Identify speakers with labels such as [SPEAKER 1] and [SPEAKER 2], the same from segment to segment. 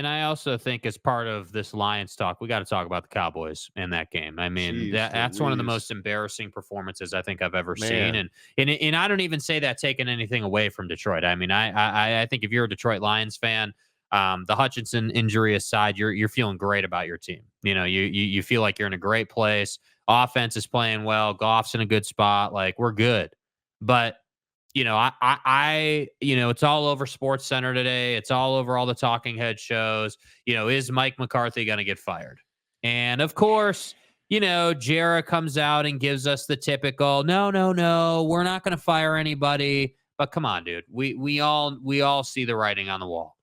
[SPEAKER 1] and I also think as part of this Lions talk, we got to talk about the Cowboys in that game. I mean,
[SPEAKER 2] Jeez
[SPEAKER 1] that's one of the
[SPEAKER 2] Louise.
[SPEAKER 1] most embarrassing performances I think I've ever seen.
[SPEAKER 2] Man.
[SPEAKER 1] And I don't even say that taking anything away from Detroit. I mean, I think if you're a Detroit Lions fan, the Hutchinson injury aside, you're feeling great about your team. You feel like you're in a great place. Offense is playing well. Goff's in a good spot. Like, we're good. But it's all over Sports Center today. It's all over all the talking head shows. Is Mike McCarthy going to get fired? And of course, Jarrah comes out and gives us the typical, no, we're not going to fire anybody. But come on, dude. We all see the writing on the wall.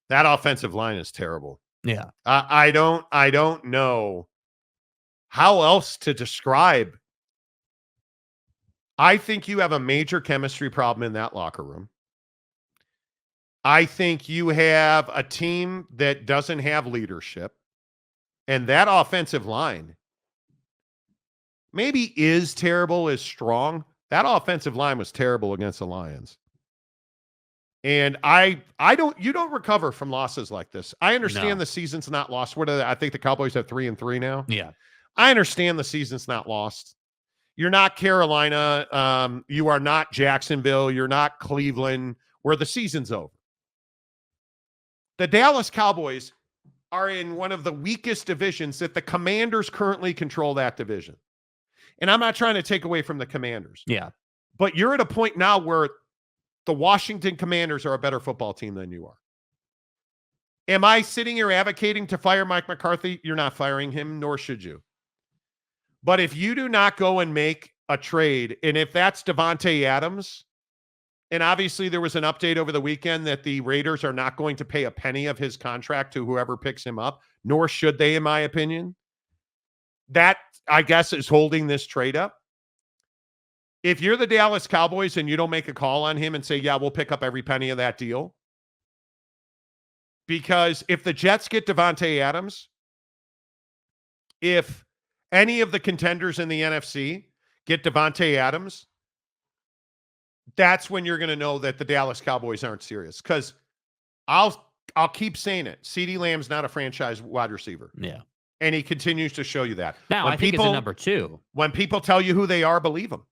[SPEAKER 2] That offensive line is terrible.
[SPEAKER 1] Yeah.
[SPEAKER 2] I don't know how else to describe. I think you have a major chemistry problem in that locker room. I think you have a team that doesn't have leadership. And that offensive line maybe is terrible, is strong. That offensive line was terrible against the Lions. And you don't recover from losses like this. I understand the season's not lost. I think the Cowboys have 3-3 now.
[SPEAKER 1] Yeah.
[SPEAKER 2] I understand the season's not lost. You're not Carolina. You are not Jacksonville. You're not Cleveland, where the season's over. The Dallas Cowboys are in one of the weakest divisions that the Commanders currently control that division. And I'm not trying to take away from the Commanders.
[SPEAKER 1] Yeah.
[SPEAKER 2] But you're at a point now where the Washington Commanders are a better football team than you are. Am I sitting here advocating to fire Mike McCarthy? You're not firing him, nor should you. But if you do not go and make a trade, and if that's Davante Adams, and obviously there was an update over the weekend that the Raiders are not going to pay a penny of his contract to whoever picks him up, nor should they, in my opinion. That, I guess, is holding this trade up. If you're the Dallas Cowboys and you don't make a call on him and say, yeah, we'll pick up every penny of that deal. Because if the Jets get Davante Adams, if any of the contenders in the NFC get Davante Adams, that's when you're going to know that the Dallas Cowboys aren't serious. Because I'll keep saying it. CeeDee Lamb's not a franchise wide receiver.
[SPEAKER 1] Yeah.
[SPEAKER 2] And he continues to show you that.
[SPEAKER 1] Now, I think it's a number 2.
[SPEAKER 2] When people tell you who they are, believe them.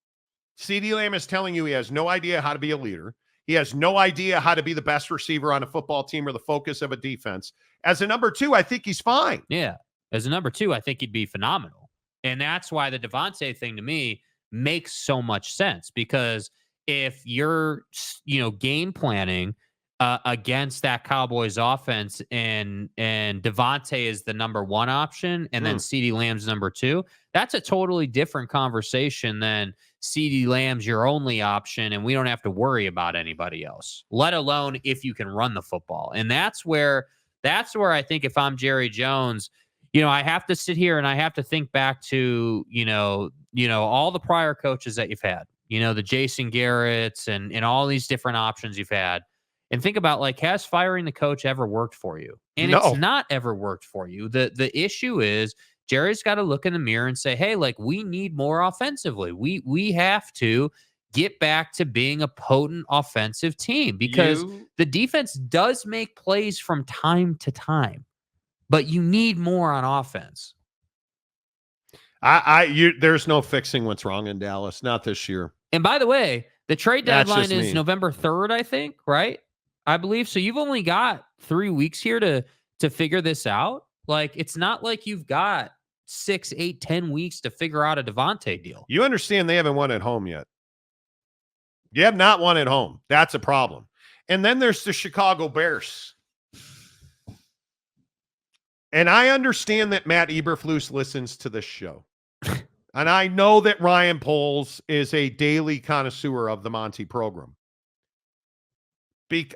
[SPEAKER 2] CeeDee Lamb is telling you he has no idea how to be a leader. He has no idea how to be the best receiver on a football team or the focus of a defense. As a number 2, I think he's fine.
[SPEAKER 1] Yeah. As a number 2, I think he'd be phenomenal. And that's why the Davante thing to me makes so much sense, because if you're, game planning against that Cowboys offense and Davante is the number 1 option and then CeeDee Lamb's number 2, that's a totally different conversation than CeeDee Lamb's your only option and we don't have to worry about anybody else, let alone if you can run the football. And that's where I think if I'm Jerry Jones, I have to sit here and I have to think back to, all the prior coaches that you've had, the Jason Garretts and all these different options you've had, and think about, like, has firing the coach ever worked for you? And
[SPEAKER 2] No.
[SPEAKER 1] It's not ever worked for you. The issue is Jerry's got to look in the mirror and say, hey, like, we need more offensively. We have to get back to being a potent offensive team, because the defense does make plays from time to time, but you need more on offense.
[SPEAKER 2] There's no fixing what's wrong in Dallas, not this year.
[SPEAKER 1] And by the way, the trade deadline is November 3rd, I think, right? I believe. So you've only got 3 weeks here to figure this out. Like, it's not like you've got 6, 8, 10 weeks to figure out a Davante deal.
[SPEAKER 2] You understand they haven't won at home yet. You have not won at home. That's a problem. And then there's the Chicago Bears. And I understand that Matt Eberflus listens to this show. And I know that Ryan Poles is a daily connoisseur of the Monty program.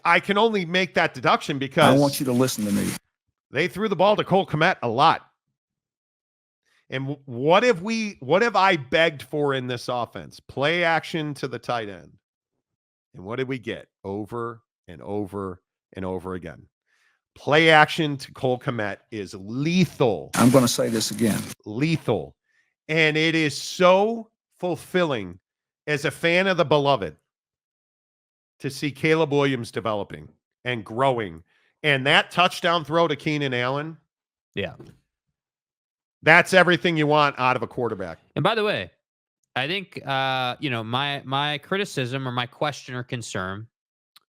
[SPEAKER 2] I can only make that deduction because
[SPEAKER 3] I want you to listen to me.
[SPEAKER 2] They threw the ball to Cole Kmet a lot. And what have I begged for in this offense? Play action to the tight end. And what did we get? Over and over and over again. Play action to Cole Kmet is lethal.
[SPEAKER 3] I'm going to say this again.
[SPEAKER 2] Lethal. And it is so fulfilling as a fan of the beloved to see Caleb Williams developing and growing And that touchdown throw to Keenan Allen,
[SPEAKER 1] Yeah.
[SPEAKER 2] that's everything you want out of a quarterback.
[SPEAKER 1] And by the way, I think my criticism or my question or concern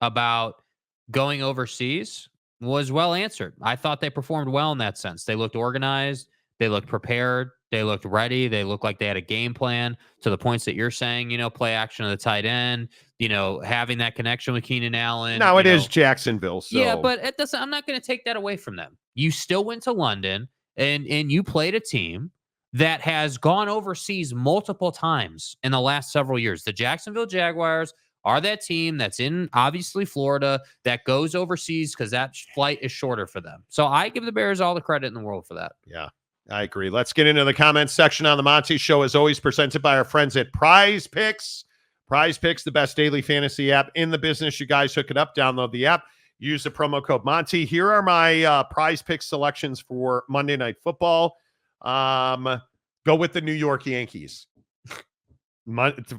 [SPEAKER 1] about going overseas was well answered. I thought they performed well in that sense. They looked organized, they looked prepared, they looked ready, they looked like they had a game plan to the points that you're saying, play action of the tight end, having that connection with Keenan Allen.
[SPEAKER 2] Now it is Jacksonville. So.
[SPEAKER 1] Yeah, but it doesn't, I'm not going to take that away from them. You still went to London and you played a team that has gone overseas multiple times in the last several years. The Jacksonville Jaguars are that team that's in, obviously, Florida that goes overseas because that flight is shorter for them. So I give the Bears all the credit in the world for that.
[SPEAKER 2] Yeah, I agree. Let's get into the comments section on the Monty Show, as always, presented by our friends at Prize Picks. Prize Picks, the best daily fantasy app in the business. You guys hook it up, download the app, use the promo code Monty. Here are my Prize Picks selections for Monday Night Football. Go with the New York Yankees.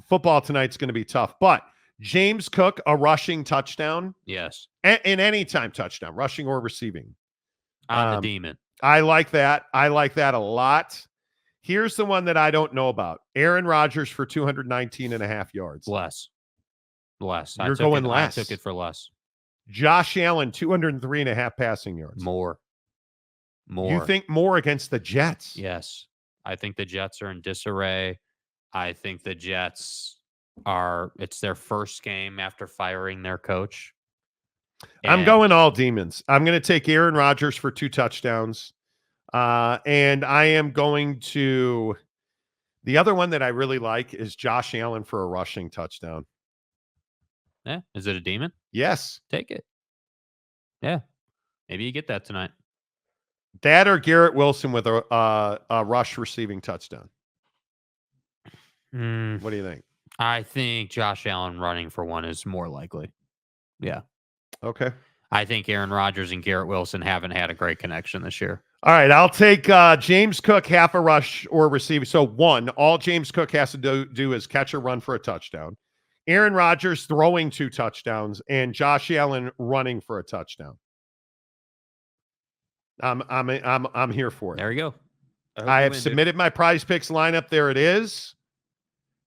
[SPEAKER 2] Football tonight's going to be tough, but James Cook, a rushing touchdown.
[SPEAKER 1] Yes.
[SPEAKER 2] In any time touchdown, rushing or receiving.
[SPEAKER 1] I'm the demon.
[SPEAKER 2] I like that. I like that a lot. Here's the one that I don't know about. Aaron Rodgers for 219.5 yards.
[SPEAKER 1] Less.
[SPEAKER 2] You're going less.
[SPEAKER 1] I took it for less.
[SPEAKER 2] Josh Allen, 203.5 passing yards.
[SPEAKER 1] More.
[SPEAKER 2] You think more against the Jets?
[SPEAKER 1] Yes. I think the Jets are in disarray. I think the Jets it's their first game after firing their coach.
[SPEAKER 2] I'm going all demons. I'm going to take Aaron Rodgers for 2 touchdowns. And I am going to, the other one that I really like is Josh Allen for a rushing touchdown.
[SPEAKER 1] Yeah. Is it a demon?
[SPEAKER 2] Yes.
[SPEAKER 1] Take it. Yeah. Maybe you get that tonight.
[SPEAKER 2] That or Garrett Wilson with a rush receiving touchdown. What do you think?
[SPEAKER 1] I think Josh Allen running for one is more likely. Yeah.
[SPEAKER 2] Okay.
[SPEAKER 1] I think Aaron Rodgers and Garrett Wilson haven't had a great connection this year.
[SPEAKER 2] All right. I'll take James Cook, half a rush or receive. So all James Cook has to do is catch a run for a touchdown. Aaron Rodgers throwing 2 touchdowns and Josh Allen running for a touchdown. I'm here for it.
[SPEAKER 1] There you go.
[SPEAKER 2] I have submitted my Prize Picks lineup. There it is.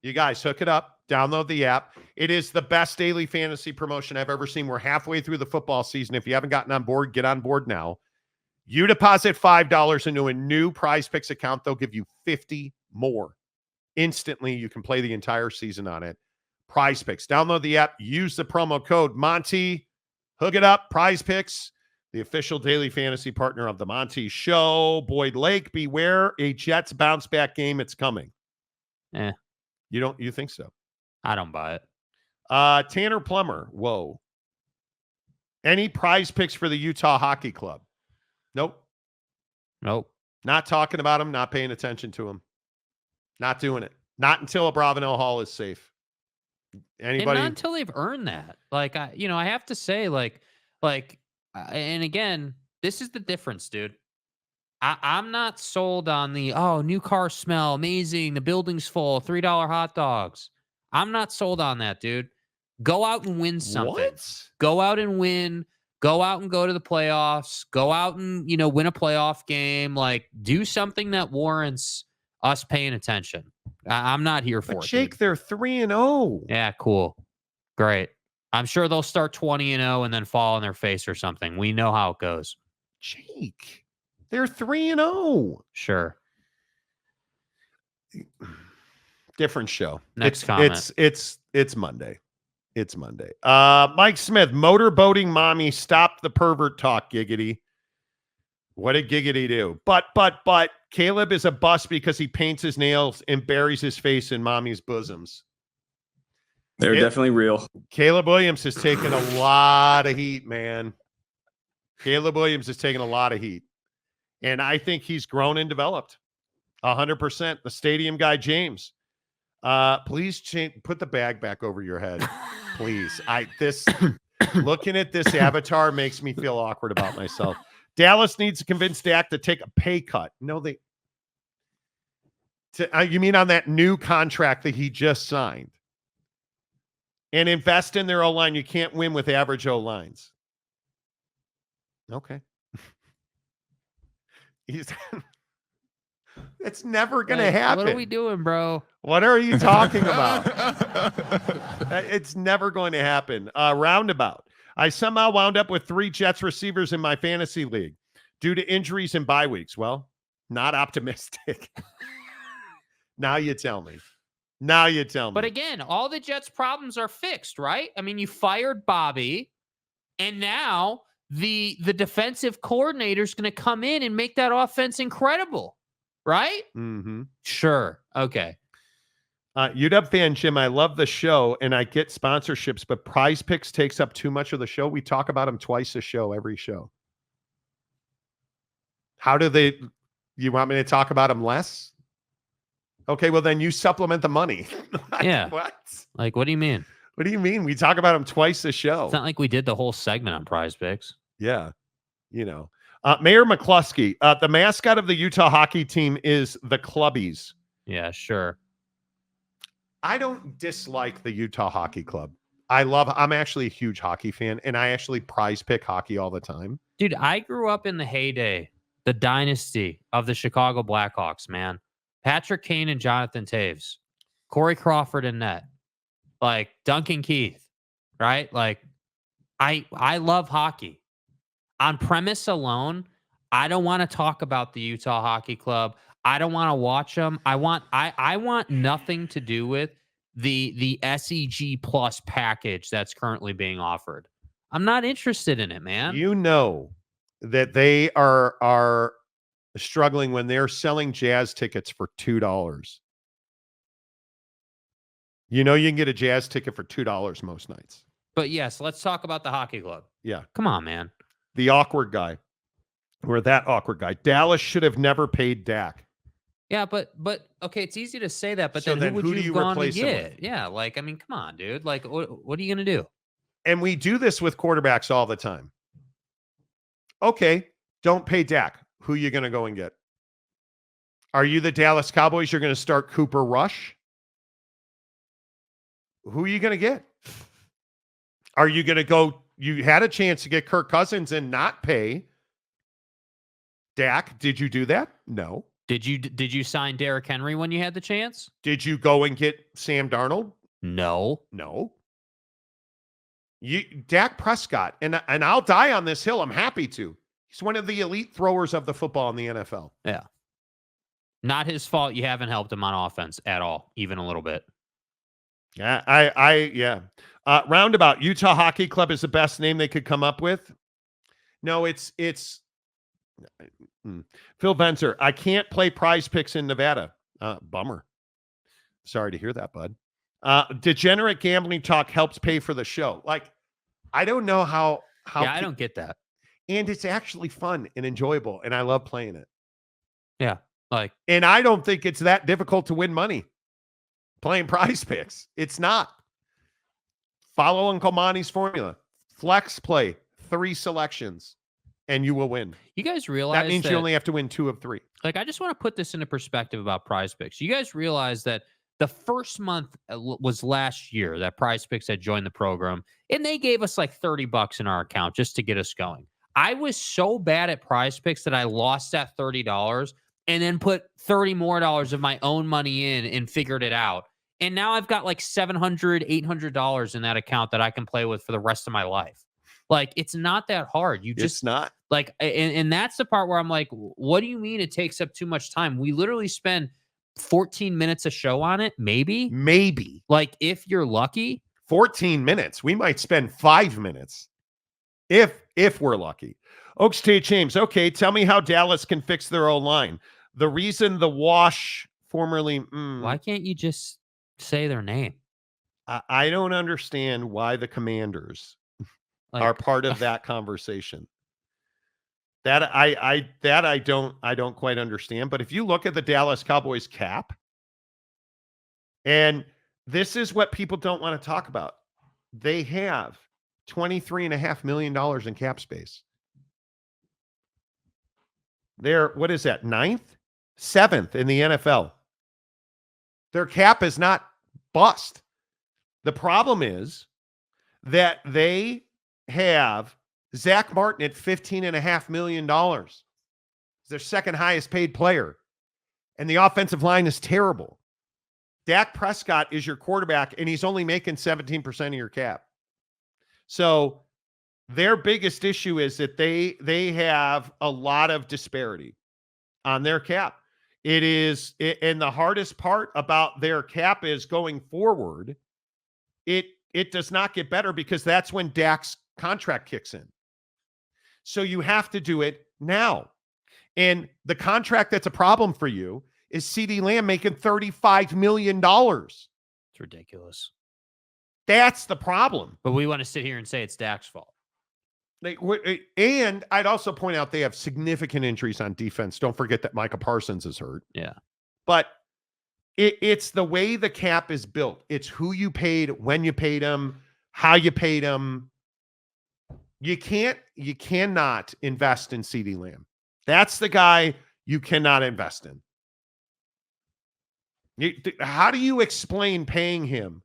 [SPEAKER 2] You guys hook it up. Download the app. It is the best daily fantasy promotion I've ever seen. We're halfway through the football season. If you haven't gotten on board, get on board now. You deposit $5 into a new Prize Picks account. They'll give you 50 more. Instantly, you can play the entire season on it. Prize Picks. Download the app. Use the promo code Monty. Hook it up. Prize Picks, the official daily fantasy partner of the Monty Show. Boyd Lake, beware a Jets bounce back game. It's coming. You think so?
[SPEAKER 1] I don't buy it.
[SPEAKER 2] Tanner Plummer. Whoa. Any Prize Picks for the Utah Hockey Club? Nope. Not talking about him, not paying attention to him. Not doing it. Not until Abravanel Hall is safe. Anybody?
[SPEAKER 1] And not until they've earned that. Like, I have to say, and again, this is the difference, dude. I'm not sold on the, new car smell, amazing, the building's full, $3 hot dogs. I'm not sold on that, dude. Go out and win something.
[SPEAKER 2] What?
[SPEAKER 1] Go out and win. Go out and go to the playoffs. Go out and, win a playoff game. Like, do something that warrants us paying attention. I'm not here for it.
[SPEAKER 2] Jake,
[SPEAKER 1] dude.
[SPEAKER 2] they're 3-0.
[SPEAKER 1] Yeah, cool. Great. I'm sure they'll start 20-0 and then fall on their face or something. We know how it goes.
[SPEAKER 2] Jake, they're 3-0.
[SPEAKER 1] Sure.
[SPEAKER 2] Different show.
[SPEAKER 1] Next comment.
[SPEAKER 2] It's Monday. It's Monday. Mike Smith, motorboating mommy, stop the pervert talk, Giggity. What did Giggity do? But Caleb is a bust because he paints his nails and buries his face in mommy's bosoms.
[SPEAKER 4] They're definitely real.
[SPEAKER 2] Caleb Williams has taken a lot of heat, man. Caleb Williams has taken a lot of heat. And I think he's grown and developed 100%. The stadium guy, James. Please put the bag back over your head. Please. Looking at this avatar makes me feel awkward about myself. Dallas needs to convince Dak to take a pay cut. No, you mean on that new contract that he just signed? And invest in their O-line. You can't win with average O-lines. Okay. It's never going to happen.
[SPEAKER 1] What are we doing, bro?
[SPEAKER 2] What are you talking about? It's never going to happen. Roundabout. I somehow wound up with 3 Jets receivers in my fantasy league due to injuries and bye weeks. Well, not optimistic. Now you tell me.
[SPEAKER 1] But again, all the Jets' problems are fixed, right? I mean, you fired Bobby, and now the defensive coordinator is going to come in and make that offense incredible, right?
[SPEAKER 2] Mm-hmm.
[SPEAKER 1] Sure. Okay.
[SPEAKER 2] UW fan Jim, I love the show and I get sponsorships, but Prize Picks takes up too much of the show. We talk about them twice a show, every show. How do you want me to talk about them less? Okay, well then you supplement the money.
[SPEAKER 1] Yeah.
[SPEAKER 2] What?
[SPEAKER 1] Like, what do you mean?
[SPEAKER 2] What do you mean? We talk about them twice a show.
[SPEAKER 1] It's not like we did the whole segment on Prize Picks.
[SPEAKER 2] Yeah. Mayor McCluskey, the mascot of the Utah hockey team is the Clubbies.
[SPEAKER 1] Yeah, sure.
[SPEAKER 2] I don't dislike the Utah Hockey Club. I'm actually a huge hockey fan, and I actually prize pick hockey all the time.
[SPEAKER 1] Dude, I grew up in the heyday, the dynasty of the Chicago Blackhawks, man. Patrick Kane and Jonathan Taves, Corey Crawford and net, like Duncan Keith, right? Like, I love hockey. On premise alone, I don't want to talk about the Utah Hockey Club. I don't want to watch them. I want nothing to do with the SEG Plus package that's currently being offered. I'm not interested in it, man.
[SPEAKER 2] You know that they are struggling when they're selling Jazz tickets for $2. You know you can get a Jazz ticket for $2 most nights.
[SPEAKER 1] But yes, let's talk about the hockey club.
[SPEAKER 2] Yeah.
[SPEAKER 1] Come on, man.
[SPEAKER 2] The awkward guy. Or that awkward guy. Dallas should have never paid Dak.
[SPEAKER 1] Yeah, but okay, it's easy to say that, but
[SPEAKER 2] So
[SPEAKER 1] then who would
[SPEAKER 2] who do
[SPEAKER 1] you
[SPEAKER 2] you
[SPEAKER 1] gone to
[SPEAKER 2] replace him
[SPEAKER 1] get?
[SPEAKER 2] with?
[SPEAKER 1] Yeah, like, I mean, come on, dude. Like, what are you going to do?
[SPEAKER 2] And we do this with quarterbacks all the time. Okay, don't pay Dak. Who are you going to go and get? Are you the Dallas Cowboys? You're going to start Cooper Rush? Who are you going to get? Are you going to go? You had a chance to get Kirk Cousins and not pay Dak. Did you do that? No.
[SPEAKER 1] Did you sign Derrick Henry when you had the chance?
[SPEAKER 2] Did you go and get Sam Darnold?
[SPEAKER 1] No.
[SPEAKER 2] No. Dak Prescott, and I'll die on this hill. I'm happy to. He's one of the elite throwers of the football in the NFL.
[SPEAKER 1] Yeah. Not his fault you haven't helped him on offense at all, even a little bit.
[SPEAKER 2] Yeah, yeah. Roundabout, Utah Hockey Club is the best name they could come up with. No, it's Phil Benzer. I can't play Prize Picks in Nevada. Bummer. Sorry to hear that, bud. Degenerate gambling talk helps pay for the show. Like, I don't know how.
[SPEAKER 1] Yeah, I don't get that.
[SPEAKER 2] And it's actually fun and enjoyable, and I love playing it.
[SPEAKER 1] Yeah, like,
[SPEAKER 2] and I don't think it's that difficult to win money playing Prize Picks. It's not. Follow Uncle Monty's formula. Flex play 3 selections, and you will win.
[SPEAKER 1] You guys realize
[SPEAKER 2] that means you only have to win 2 of 3.
[SPEAKER 1] Like, I just want to put this into perspective about Prize Picks. You guys realize that the first month was last year that Prize Picks had joined the program, and they gave us like $30 in our account just to get us going. I was so bad at Prize Picks that I lost that $30 and then put $30 more of my own money in and figured it out. And now I've got like $700, $800 in that account that I can play with for the rest of my life. Like, it's not that hard.
[SPEAKER 2] It's not.
[SPEAKER 1] Like, and that's the part where I'm like, what do you mean it takes up too much time? We literally spend 14 minutes a show on it, maybe. Like, if you're lucky.
[SPEAKER 2] 14 minutes. We might spend 5 minutes if we're lucky. Oaks Tate James. Okay, tell me how Dallas can fix their own line. The reason the Wash formerly.
[SPEAKER 1] Why can't you just say their name?
[SPEAKER 2] I don't understand why the Commanders are part of that conversation. That I don't quite understand. But if you look at the Dallas Cowboys cap, and this is what people don't want to talk about, they have $23.5 million in cap space. They're, what is that, 9th? 7th in the NFL. Their cap is not bust. The problem is that they have Zach Martin at $15.5 million. He's their second highest paid player. And the offensive line is terrible. Dak Prescott is your quarterback, and he's only making 17% of your cap. So their biggest issue is that they have a lot of disparity on their cap. And the hardest part about their cap is going forward, it does not get better because that's when Dak's contract kicks in. So you have to do it now. And the contract that's a problem for you is CeeDee Lamb making $35 million.
[SPEAKER 1] It's ridiculous.
[SPEAKER 2] That's the problem.
[SPEAKER 1] But we want to sit here and say it's Dak's fault.
[SPEAKER 2] And I'd also point out they have significant injuries on defense. Don't forget that Micah Parsons is hurt.
[SPEAKER 1] Yeah.
[SPEAKER 2] But it's the way the cap is built. It's who you paid, when you paid him, how you paid him. You cannot invest in CeeDee Lamb. That's the guy you cannot invest in. How do you explain paying him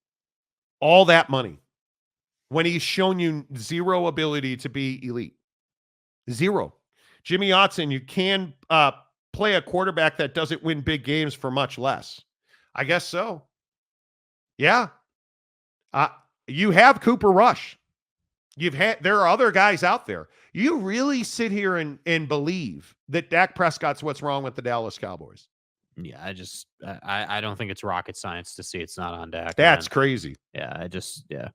[SPEAKER 2] all that money when he's shown you zero ability to be elite? Zero. Jimmy Otson, you can play a quarterback that doesn't win big games for much less. I guess so. Yeah. You have Cooper Rush. There are other guys out there. You really sit here and believe that Dak Prescott's what's wrong with the Dallas Cowboys?
[SPEAKER 1] Yeah, I don't think it's rocket science to see it's not on Dak.
[SPEAKER 2] That's
[SPEAKER 1] man.
[SPEAKER 2] crazy.
[SPEAKER 1] Yeah, yeah.